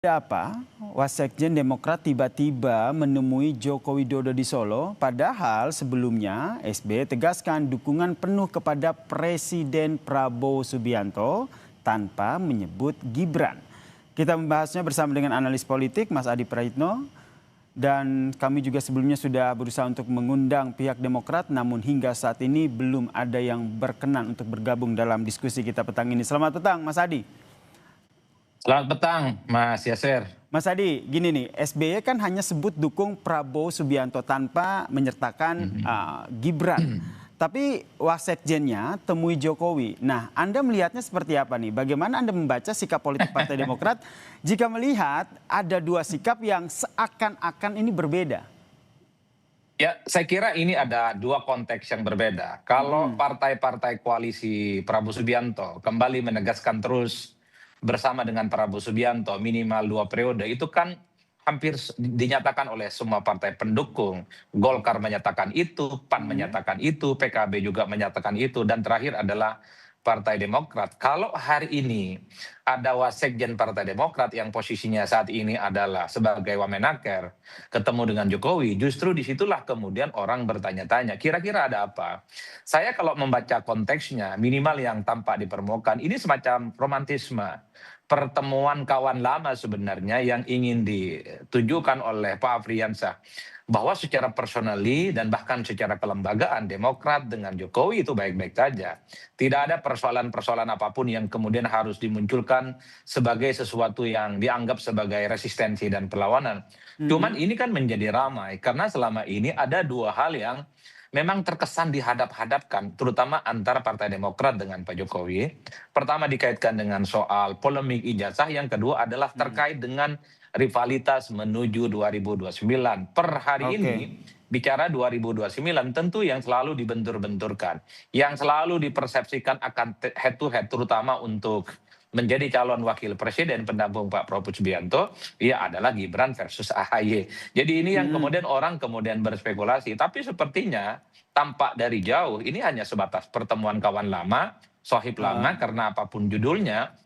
Ada apa? Wasekjen Demokrat tiba-tiba menemui Joko Widodo di Solo, padahal sebelumnya SBY tegaskan dukungan penuh kepada Presiden Prabowo Subianto tanpa menyebut Gibran. Kita membahasnya bersama dengan analis politik Mas Adi Praitno, dan kami juga sebelumnya sudah berusaha untuk mengundang pihak Demokrat, namun hingga saat ini belum ada yang berkenan untuk bergabung dalam diskusi kita petang ini. Selamat petang Mas Adi. Selamat petang, Mas Yasser. Mas Adi, gini nih, SBY kan hanya sebut dukung Prabowo Subianto tanpa menyertakan Gibran. Tapi wasekjennya temui Jokowi. Nah, Anda melihatnya seperti apa nih? Bagaimana Anda membaca sikap politik Partai Demokrat jika melihat ada dua sikap yang seakan-akan ini berbeda? Ya, saya kira ini ada dua konteks yang berbeda. Kalau partai-partai koalisi Prabowo Subianto kembali menegaskan terus bersama dengan Prabowo Subianto minimal 2 periode, itu kan hampir dinyatakan oleh semua partai pendukung. Golkar menyatakan itu, PAN menyatakan itu, PKB juga menyatakan itu, dan terakhir adalah Partai Demokrat. Kalau hari ini ada wasekjen Partai Demokrat yang posisinya saat ini adalah sebagai wamenaker ketemu dengan Jokowi, justru disitulah kemudian orang bertanya-tanya, kira-kira ada apa? Saya kalau membaca konteksnya, minimal yang tampak di permukaan, ini semacam romantisme. Pertemuan kawan lama sebenarnya yang ingin ditujukan oleh Pak Afriansyah. Bahwa secara personally dan bahkan secara kelembagaan Demokrat dengan Jokowi itu baik-baik saja. Tidak ada persoalan-persoalan apapun yang kemudian harus dimunculkan sebagai sesuatu yang dianggap sebagai resistensi dan perlawanan. Cuman ini kan menjadi ramai karena selama ini ada dua hal yang memang terkesan dihadap-hadapkan, terutama antara Partai Demokrat dengan Pak Jokowi. Pertama dikaitkan dengan soal polemik ijazah, yang kedua adalah terkait dengan rivalitas menuju 2029. Per hari ini bicara 2029 tentu yang selalu dibentur-benturkan, yang selalu dipersepsikan akan head to head terutama untuk menjadi calon wakil presiden pendamping Pak Prabowo Subianto, ya adalah Gibran versus AHY. Jadi ini yang kemudian orang kemudian berspekulasi, tapi sepertinya tampak dari jauh ini hanya sebatas pertemuan kawan lama, sohib lama, karena apapun judulnya,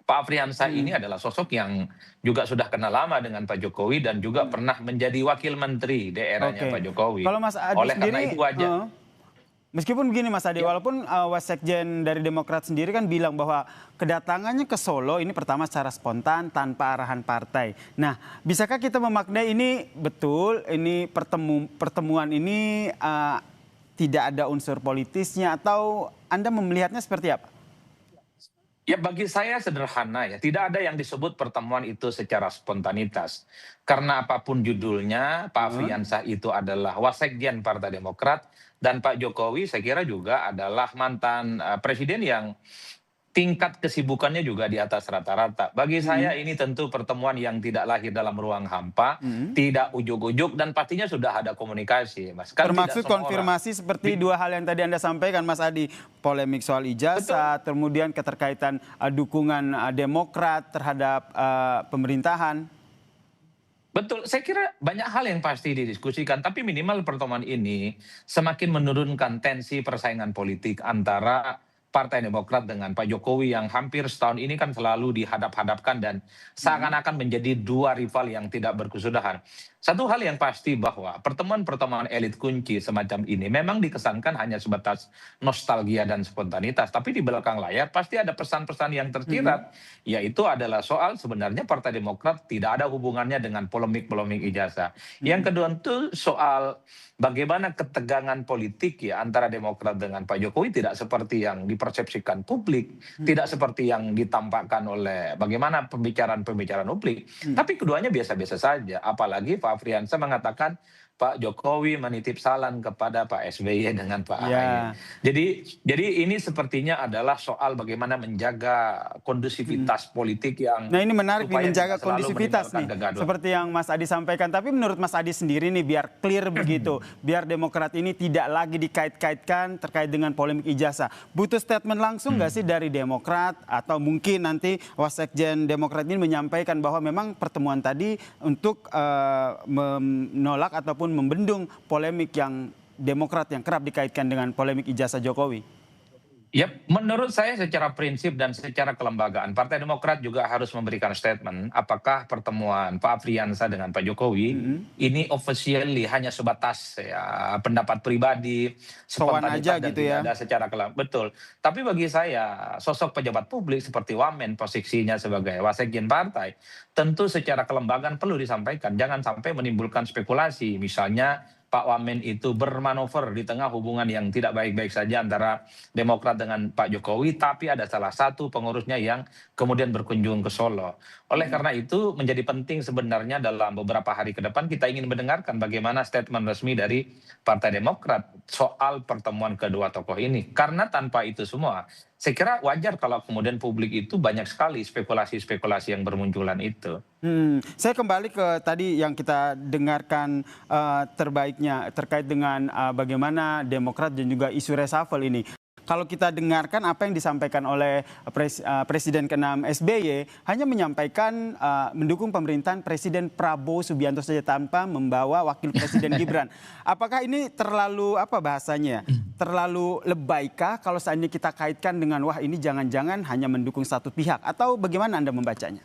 Pak Afriansyah ini adalah sosok yang juga sudah kenal lama dengan Pak Jokowi dan juga pernah menjadi wakil menteri di eranya Pak Jokowi. Kalau Mas Adi Oleh karena sendiri, itu wajar. meskipun begini Mas Adi, walaupun wasekjen dari Demokrat sendiri kan bilang bahwa kedatangannya ke Solo ini pertama secara spontan tanpa arahan partai. Nah, bisakah kita memaknai ini betul, ini pertemuan ini tidak ada unsur politisnya, atau Anda melihatnya seperti apa? Ya bagi saya sederhana ya, tidak ada yang disebut pertemuan itu secara spontanitas. Karena apapun judulnya, Pak Afriansyah itu adalah wasekjen Partai Demokrat, dan Pak Jokowi saya kira juga adalah mantan presiden yang tingkat kesibukannya juga di atas rata-rata. Bagi saya ini tentu pertemuan yang tidak lahir dalam ruang hampa, tidak ujuk-ujuk, dan pastinya sudah ada komunikasi, Mas. Kan tidak Termasuk semua orang. konfirmasi seperti dua hal yang tadi Anda sampaikan Mas Adi, polemik soal ijazah, kemudian keterkaitan dukungan Demokrat terhadap pemerintahan. Betul, saya kira banyak hal yang pasti didiskusikan, tapi minimal pertemuan ini semakin menurunkan tensi persaingan politik antara Partai Demokrat dengan Pak Jokowi yang hampir setahun ini kan selalu dihadap-hadapkan dan seakan-akan menjadi dua rival yang tidak berkesudahan. Satu hal yang pasti bahwa pertemuan-pertemuan elit kunci semacam ini memang dikesankan hanya sebatas nostalgia dan spontanitas, tapi di belakang layar pasti ada pesan-pesan yang tersirat, yaitu adalah soal sebenarnya Partai Demokrat tidak ada hubungannya dengan polemik-polemik ijazah. Yang kedua itu soal bagaimana ketegangan politik ya antara Demokrat dengan Pak Jokowi tidak seperti yang dipersepsikan publik, tidak seperti yang ditampakkan oleh bagaimana pembicaraan-pembicaraan publik. Tapi keduanya biasa-biasa saja, apalagi Pak Afriansyah mengatakan Pak Jokowi menitip salam kepada Pak SBY dengan Pak AHY. Jadi ini sepertinya adalah soal bagaimana menjaga kondusivitas politik yang Nah, ini menarik nih, supaya menjaga tidak selalu kondusivitas menimbulkan nih, kegaduhan. seperti yang Mas Adi sampaikan. Tapi menurut Mas Adi sendiri nih, biar clear begitu, biar Demokrat ini tidak lagi dikait-kaitkan terkait dengan polemik ijazah. Butuh statement langsung nggak sih dari Demokrat, atau mungkin nanti wasekjen Demokrat ini menyampaikan bahwa memang pertemuan tadi untuk menolak ataupun membendung polemik yang Demokrat yang kerap dikaitkan dengan polemik ijazah Jokowi? Ya, menurut saya secara prinsip dan secara kelembagaan, Partai Demokrat juga harus memberikan statement apakah pertemuan Pak Afriyansa dengan Pak Jokowi Mhm. ini officially hanya sebatas ya pendapat pribadi, Sowan aja spontanitas dan gitu tidak ya? ada secara betul. Tapi bagi saya sosok pejabat publik seperti Wamen posisinya sebagai wasekjen partai, tentu secara kelembagaan perlu disampaikan, jangan sampai menimbulkan spekulasi. Misalnya Pak Wamen itu bermanuver di tengah hubungan yang tidak baik-baik saja antara Demokrat dengan Pak Jokowi, tapi ada salah satu pengurusnya yang kemudian berkunjung ke Solo. Oleh Mhm. karena itu menjadi penting sebenarnya dalam beberapa hari ke depan kita ingin mendengarkan bagaimana statement resmi dari Partai Demokrat soal pertemuan kedua tokoh ini. Karena tanpa itu semua, saya kira wajar kalau kemudian publik itu banyak sekali spekulasi-spekulasi yang bermunculan itu. Saya kembali ke tadi yang kita dengarkan, terbaiknya terkait dengan, bagaimana Demokrat dan juga isu reshuffle ini. Kalau kita dengarkan apa yang disampaikan oleh Presiden ke-6 SBY, hanya menyampaikan, mendukung pemerintahan Presiden Prabowo Subianto saja tanpa membawa Wakil Presiden Gibran. Apakah ini terlalu, apa bahasanya, terlalu lebaikah kalau seandainya kita kaitkan dengan, wah ini jangan-jangan hanya mendukung satu pihak, atau bagaimana Anda membacanya?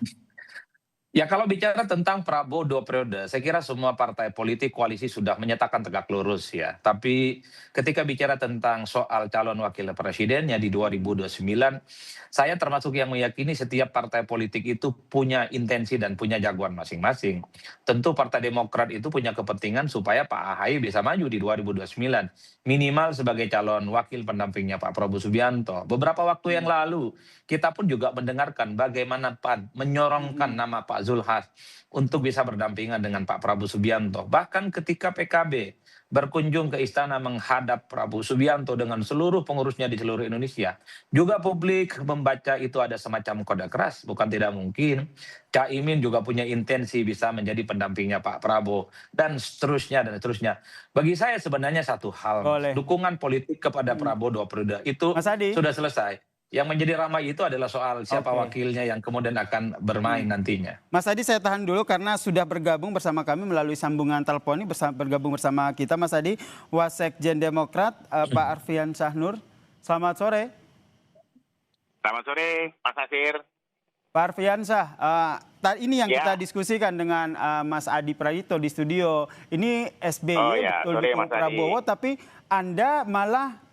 Ya kalau bicara tentang Prabowo 2 periode, saya kira semua partai politik koalisi sudah menyatakan tegak lurus ya. Tapi ketika bicara tentang soal calon wakil presidennya di 2029, saya termasuk yang meyakini setiap partai politik itu punya intensi dan punya jagoan masing-masing. Tentu Partai Demokrat itu punya kepentingan supaya Pak AHY bisa maju di 2029, minimal sebagai calon wakil pendampingnya Pak Prabowo Subianto. Beberapa waktu yang Mhm. lalu kita pun juga mendengarkan bagaimana PAN menyorongkan Mhm. nama Pak Zulhas untuk bisa berdampingan dengan Pak Prabowo Subianto. Bahkan ketika PKB berkunjung ke istana menghadap Prabowo Subianto dengan seluruh pengurusnya di seluruh Indonesia, juga publik membaca itu ada semacam kode keras. Bukan tidak mungkin Caimin juga punya intensi bisa menjadi pendampingnya Pak Prabowo dan seterusnya dan seterusnya. Bagi saya sebenarnya satu hal, Mas, Boleh. dukungan politik kepada Mhm. Prabowo 2 periode itu Mas Adi? sudah selesai. Yang menjadi ramai itu adalah soal siapa Oke. wakilnya yang kemudian akan bermain Mhm. nantinya. Mas Adi, saya tahan dulu karena sudah bergabung bersama kami melalui sambungan telepon ini, bergabung bersama kita Mas Adi, Wasekjen Demokrat, Pak Arfian Syahnur. Selamat sore. Selamat sore, Mas Nasir. Pak Arfiansyah, ini yang kita Ya, diskusikan dengan Mas Adi Prayitno di studio. Ini oh SBY ya, betul sore dukung Mas Adi. Prabowo, tapi Anda malah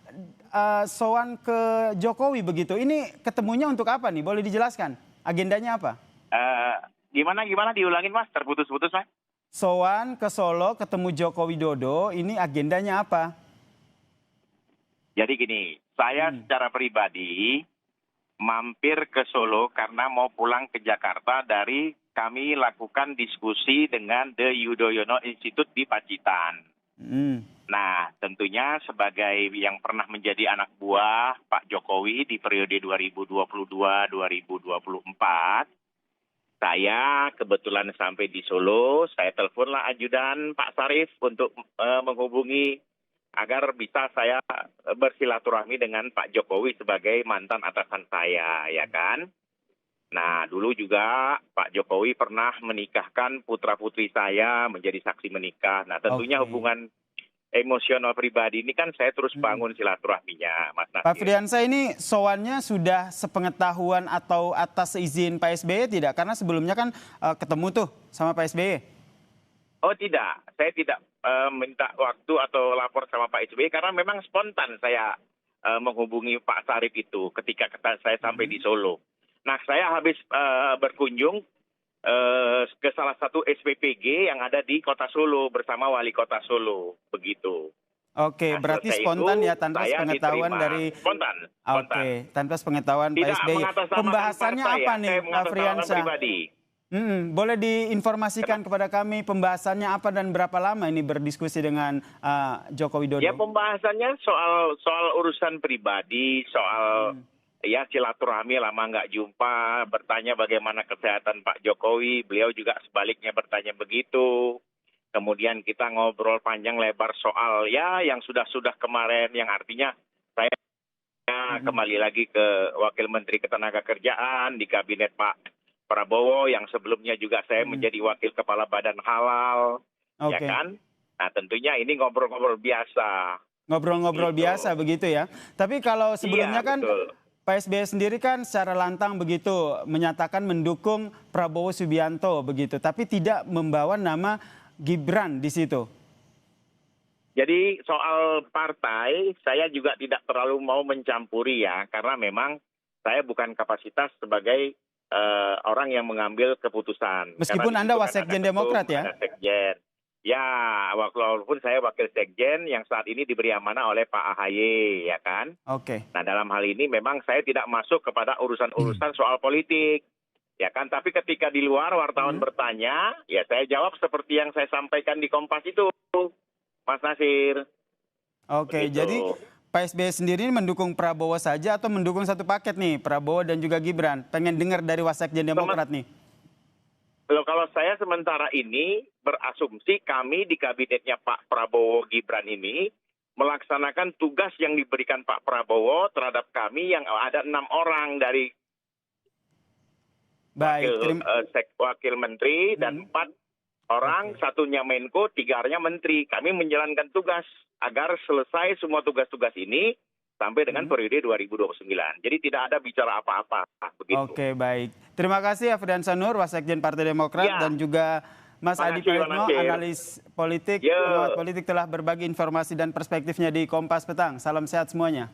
sowan ke Jokowi begitu. Ini ketemunya untuk apa nih? Boleh dijelaskan? Agendanya apa? Eh, gimana diulangin Mas? Terputus-putus Mas. Sowan ke Solo ketemu Joko Widodo, ini agendanya apa? Jadi gini, saya Hmm. secara pribadi mampir ke Solo karena mau pulang ke Jakarta dari kami lakukan diskusi dengan The Yudhoyono Institute di Pacitan. Hmm. Nah, tentunya sebagai yang pernah menjadi anak buah Pak Jokowi di periode 2022-2024, saya kebetulan sampai di Solo, saya teleponlah ajudan Pak Sarif untuk menghubungi agar bisa saya bersilaturahmi dengan Pak Jokowi sebagai mantan atasan saya, ya kan? Nah, dulu juga Pak Jokowi pernah menikahkan putra-putri saya menjadi saksi menikah. Nah, tentunya Oke. hubungan emosional pribadi ini kan saya terus Hmm. bangun silaturahminya, Mas Pak Nasir. Friansa, ini sowannya sudah sepengetahuan atau atas izin Pak SBY tidak? Karena sebelumnya kan ketemu tuh sama Pak SBY. Oh tidak, saya tidak minta waktu atau lapor sama Pak SBY karena memang spontan saya menghubungi Pak Sarip itu ketika saya sampai di Solo. Nah, saya habis berkunjung ke salah satu SPPG yang ada di Kota Solo bersama Wali Kota Solo, begitu. Oke, Nah, berarti selesai itu spontan ya, tanpa saya sepengetahuan diterima. dari. Spontan. Oke, tanpa sepengetahuan Pak Tidak SBY. mengatasnamakan Pembahasannya partai apa ya, nih saya Pak mengatasnamakan Friansa? pribadi. Boleh diinformasikan kepada kami pembahasannya apa dan berapa lama ini berdiskusi dengan Joko Ya Widodo? pembahasannya soal urusan pribadi, soal Hmm. ya silaturahmi lama nggak jumpa, bertanya bagaimana kesehatan Pak Jokowi, beliau juga sebaliknya bertanya begitu. Kemudian kita ngobrol panjang lebar soal ya yang sudah-sudah kemarin, yang artinya saya Hmm. kembali lagi ke Wakil Menteri Ketenagakerjaan di Kabinet Pak Prabowo, yang sebelumnya juga saya Hmm. menjadi Wakil Kepala Badan Halal, ya Oke. kan? Nah tentunya ini ngobrol-ngobrol biasa. Ngobrol-ngobrol Gitu. biasa begitu ya. Tapi kalau sebelumnya Iya, kan betul. Pak SBY sendiri kan secara lantang begitu menyatakan mendukung Prabowo Subianto begitu, tapi tidak membawa nama Gibran di situ. Jadi soal partai, saya juga tidak terlalu mau mencampuri ya, karena memang saya bukan kapasitas sebagai orang yang mengambil keputusan. Meskipun Karena di Anda situ kan wasekjen ada ketum, Demokrat ya? ada sekjen. Ya, walaupun saya wakil sekjen yang saat ini diberi amanah oleh Pak AHY, ya kan? Oke. Nah, dalam hal ini memang saya tidak masuk kepada urusan-urusan soal politik. Ya kan, tapi ketika di luar wartawan bertanya, ya saya jawab seperti yang saya sampaikan di Kompas itu, Mas Nasir. Oke, Begitu. jadi Pak SBY sendiri mendukung Prabowo saja atau mendukung satu paket nih, Prabowo dan juga Gibran? Pengen dengar dari wasekjen Demokrat nih. Loh, kalau saya sementara ini berasumsi kami di kabinetnya Pak Prabowo Gibran ini melaksanakan tugas yang diberikan Pak Prabowo terhadap kami yang ada 6 orang dari Baik, wakil menteri dan 4 orang, satunya Menko, 3-nya menteri. Kami menjalankan tugas agar selesai semua tugas-tugas ini sampai dengan periode 2029. Jadi tidak ada bicara apa-apa. Begitu. Oke, baik. Terima kasih Afrian Sanur, Wasekjen Partai Demokrat, Ya. dan juga Mas Adi Makasih, Praetno, Nasir. analis politik, Ya. pengamat politik telah berbagi informasi dan perspektifnya di Kompas Petang. Salam sehat semuanya.